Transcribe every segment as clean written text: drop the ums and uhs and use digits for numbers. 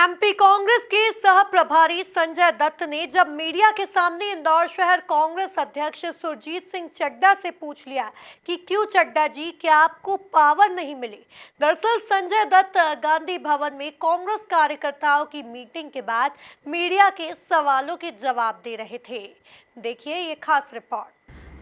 MP Congress के सह प्रभारी संजय दत्त ने जब मीडिया के सामने इंदौर शहर कांग्रेस अध्यक्ष सुरजीत सिंह चड्ढा से पूछ लिया कि क्यों चड्ढा जी क्या आपको पावर नहीं मिली। दरअसल संजय दत्त गांधी भवन में कांग्रेस कार्यकर्ताओं की मीटिंग के बाद मीडिया के सवालों के जवाब दे रहे थे। देखिए ये खास रिपोर्ट।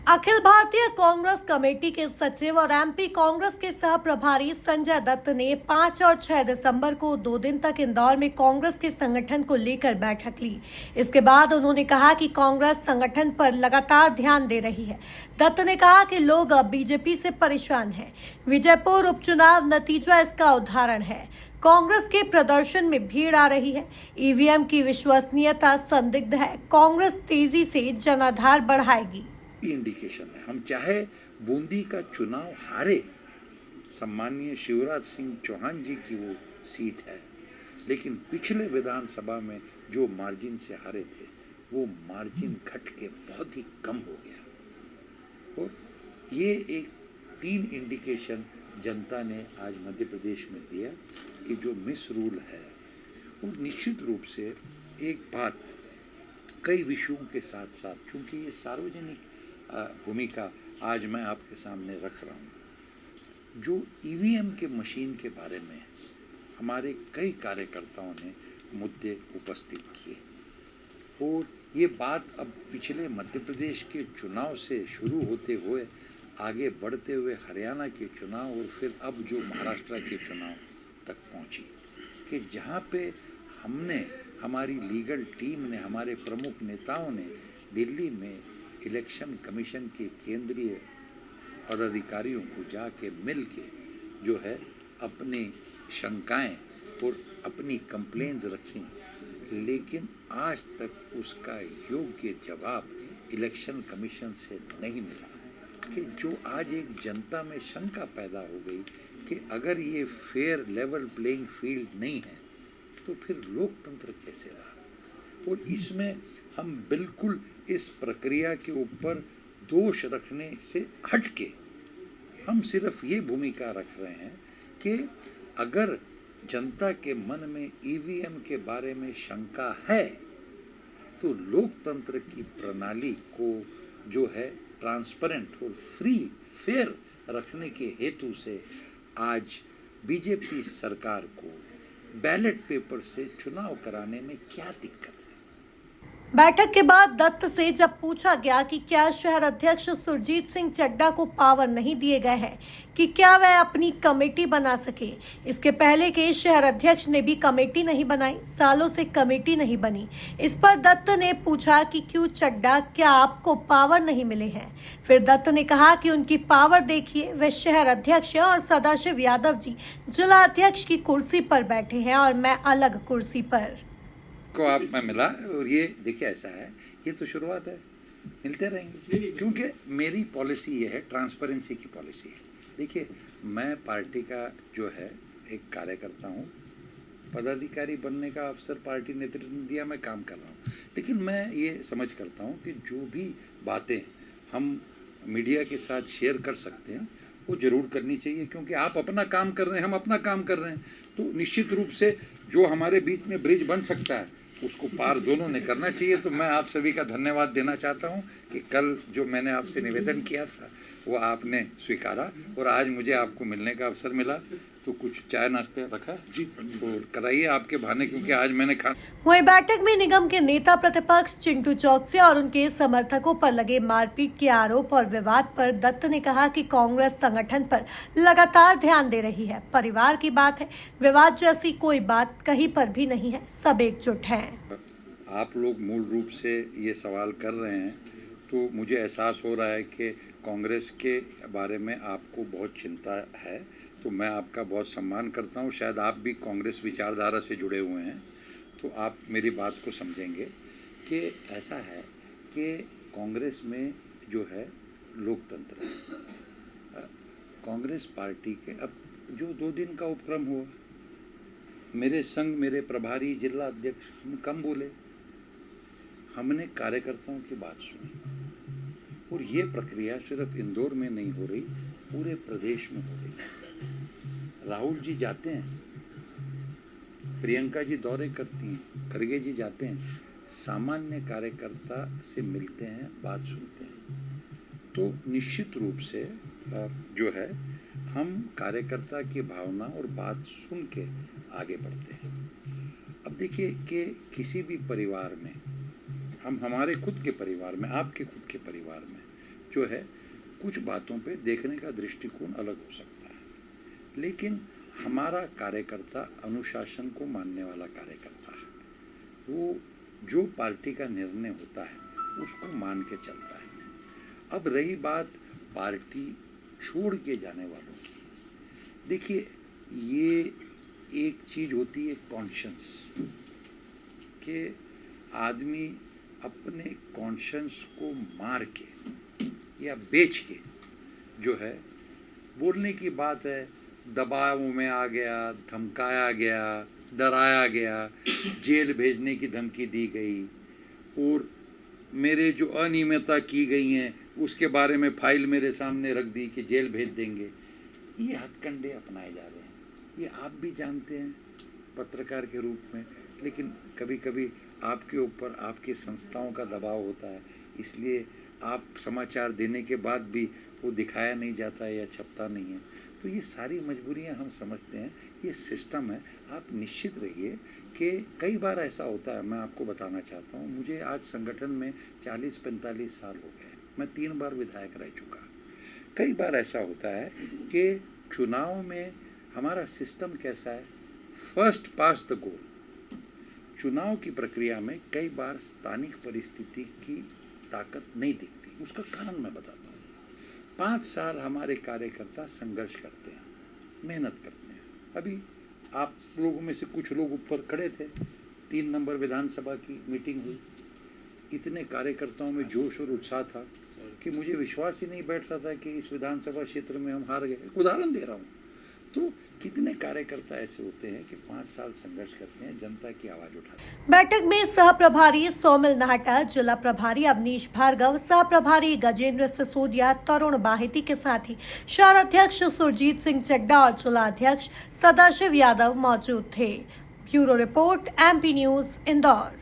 अखिल भारतीय कांग्रेस कमेटी के सचिव और एमपी कांग्रेस के सह प्रभारी संजय दत्त ने 5 और 6 दिसंबर को 2 दिन तक इंदौर में कांग्रेस के संगठन को लेकर बैठक ली। इसके बाद उन्होंने कहा कि कांग्रेस संगठन पर लगातार ध्यान दे रही है। दत्त ने कहा कि लोग अब बीजेपी से परेशान हैं। विजयपुर उपचुनाव नतीजा इसका उदाहरण है। कांग्रेस के प्रदर्शन में भीड़ आ रही है। ईवीएम की विश्वसनीयता संदिग्ध है। कांग्रेस तेजी से जनाधार बढ़ाएगी। इंडिकेशन है, हम चाहे बूंदी का चुनाव हारे, सम्माननीय शिवराज सिंह चौहान जी की वो सीट है, लेकिन पिछले विधानसभा में जो मार्जिन से हारे थे वो मार्जिन घट के बहुत ही कम हो गया। और ये एक 3 इंडिकेशन जनता ने आज मध्य प्रदेश में दिया कि जो मिस रूल है वो निश्चित रूप से एक बात कई विषयों के साथ साथ, चूंकि ये सार्वजनिक भूमिका आज मैं आपके सामने रख रहा हूँ, जो ईवीएम के मशीन के बारे में हमारे कई कार्यकर्ताओं ने मुद्दे उपस्थित किए और ये बात अब पिछले मध्य प्रदेश के चुनाव से शुरू होते हुए आगे बढ़ते हुए हरियाणा के चुनाव और फिर अब जो महाराष्ट्र के चुनाव तक पहुंची कि जहाँ पे हमने, हमारी लीगल टीम ने, हमारे प्रमुख नेताओं ने दिल्ली में इलेक्शन कमीशन के केंद्रीय पदाधिकारियों को जाके मिल के जो है अपनी शंकाएं और अपनी कंप्लेंट्स रखी, लेकिन आज तक उसका योग्य जवाब इलेक्शन कमीशन से नहीं मिला। कि जो आज एक जनता में शंका पैदा हो गई कि अगर ये फेयर लेवल प्लेइंग फील्ड नहीं है तो फिर लोकतंत्र कैसे रहा। और इसमें हम बिल्कुल इस प्रक्रिया के ऊपर दोष रखने से हटके हम सिर्फ ये भूमिका रख रहे हैं कि अगर जनता के मन में ईवीएम के बारे में शंका है तो लोकतंत्र की प्रणाली को जो है ट्रांसपेरेंट और फ्री फेयर रखने के हेतु से आज बीजेपी सरकार को बैलेट पेपर से चुनाव कराने में क्या दिक्कत है। बैठक के बाद दत्त से जब पूछा गया कि क्या शहर अध्यक्ष सुरजीत सिंह चड्ढा को पावर नहीं दिए गए हैं कि क्या वह अपनी कमेटी बना सके। इसके पहले के शहर अध्यक्ष ने भी कमेटी नहीं बनाई, सालों से कमेटी नहीं बनी। इस पर दत्त ने पूछा कि क्यों चड्ढा, क्या आपको पावर नहीं मिले हैं। फिर दत्त ने कहा कि उनकी पावर देखिए, वे शहर अध्यक्ष हैं और सदाशिव यादव जी जिला अध्यक्ष की कुर्सी पर बैठे हैं और मैं अलग कुर्सी पर। को आप में मिला और ये देखिए ऐसा है, ये तो शुरुआत है, मिलते रहेंगे क्योंकि मेरी पॉलिसी ये है, ट्रांसपेरेंसी की पॉलिसी है। देखिए मैं पार्टी का जो है एक कार्यकर्ता हूँ, पदाधिकारी बनने का अवसर पार्टी नेतृत्व ने दिया, मैं काम कर रहा हूँ, लेकिन मैं ये समझ करता हूँ कि जो भी बातें हम मीडिया के साथ शेयर कर सकते हैं वो जरूर करनी चाहिए, क्योंकि आप अपना काम कर रहे हैं, हम अपना काम कर रहे हैं, तो निश्चित रूप से जो हमारे बीच में ब्रिज बन सकता है उसको पार दोनों ने करना चाहिए। तो मैं आप सभी का धन्यवाद देना चाहता हूं कि कल जो मैंने आपसे निवेदन किया था वो आपने स्वीकारा और आज मुझे आपको मिलने का अवसर मिला, तो कुछ चाय नाश्ते रखा जी और कराइए आपके बहाने, क्योंकि आज मैंने वहीं बैठक में निगम के नेता प्रतिपक्ष चिंटू चौकसी और उनके समर्थकों पर लगे मारपीट के आरोप और विवाद पर दत्त ने कहा कि कांग्रेस संगठन पर लगातार ध्यान दे रही है। परिवार की बात है, विवाद जैसी कोई बात कहीं पर भी नहीं है, सब एकजुट हैं। आप लोग मूल रूप से ये सवाल कर रहे हैं तो मुझे एहसास हो रहा है कि कांग्रेस के बारे में आपको बहुत चिंता है, तो मैं आपका बहुत सम्मान करता हूं। शायद आप भी कांग्रेस विचारधारा से जुड़े हुए हैं तो आप मेरी बात को समझेंगे कि ऐसा है कि कांग्रेस में जो है लोकतंत्र है। कांग्रेस पार्टी के अब जो 2 दिन का उपक्रम हुआ, मेरे संग मेरे प्रभारी जिला अध्यक्ष हम कम बोले, हमने कार्यकर्ताओं की बात सुनी और ये प्रक्रिया सिर्फ इंदौर में नहीं हो रही, पूरे प्रदेश में हो रही है। राहुल जी जाते हैं प्रियंका जी दौरे करती हैं, खड़गे जी जाते हैं, सामान्य कार्यकर्ता से मिलते हैं, बात सुनते हैं। तो निश्चित रूप से जो है हम कार्यकर्ता की भावना और बात सुन के आगे बढ़ते हैं। अब देखिए कि किसी भी परिवार में, हम हमारे खुद के परिवार में, आपके खुद के परिवार में जो है कुछ बातों पे देखने का दृष्टिकोण अलग हो सकता है, लेकिन हमारा कार्यकर्ता अनुशासन को मानने वाला कार्यकर्ता है। वो जो पार्टी का निर्णय होता है उसको मान के चलता है। अब रही बात पार्टी छोड़ के जाने वालों की, देखिए ये एक चीज़ होती है कॉन्शियंस, कि आदमी अपने कॉन्शियंस को मार के या बेच के जो है, बोलने की बात है, दबाव में आ गया, धमकाया गया, डराया गया, जेल भेजने की धमकी दी गई, और मेरे जो अनियमितता की गई हैं उसके बारे में फाइल मेरे सामने रख दी कि जेल भेज देंगे। ये हथकंडे अपनाए जा रहे हैं, ये आप भी जानते हैं पत्रकार के रूप में, लेकिन कभी कभी आपके ऊपर आपकी संस्थाओं का दबाव होता है, इसलिए आप समाचार देने के बाद भी वो दिखाया नहीं जाता है या छपता नहीं है। तो ये सारी मजबूरियां हम समझते हैं, ये सिस्टम है। आप निश्चित रहिए कि कई बार ऐसा होता है, मैं आपको बताना चाहता हूँ, मुझे आज संगठन में 40-45 साल हो गए, मैं 3 बार विधायक रह चुका। कई बार ऐसा होता है कि चुनाव में हमारा सिस्टम कैसा है, फर्स्ट पास द गोल। चुनाव की प्रक्रिया में कई बार स्थानिक परिस्थिति की ताकत नहीं दिखती, उसका कारण मैं बताता हूँ। 5 साल हमारे कार्यकर्ता संघर्ष करते हैं, मेहनत करते हैं। अभी आप लोगों में से कुछ लोग ऊपर खड़े थे, 3 नंबर विधानसभा की मीटिंग हुई, इतने कार्यकर्ताओं में जोश और उत्साह था कि मुझे विश्वास ही नहीं बैठ रहा था कि इस विधानसभा क्षेत्र में हम हार गए। एक उदाहरण दे रहा हूँ। तो कितने कार्यकर्ता ऐसे होते हैं कि 5 साल संघर्ष करते हैं, जनता की आवाज उठाते हैं। बैठक में सह प्रभारी सौमिल नाहटा, जिला प्रभारी अवनीश भार्गव, सह प्रभारी गजेंद्र सिसोदिया, तरुण बाहिती के साथ ही शहर अध्यक्ष सुरजीत सिंह चड्डा और जिला अध्यक्ष सदाशिव यादव मौजूद थे। Bureau report, MP news, Indore.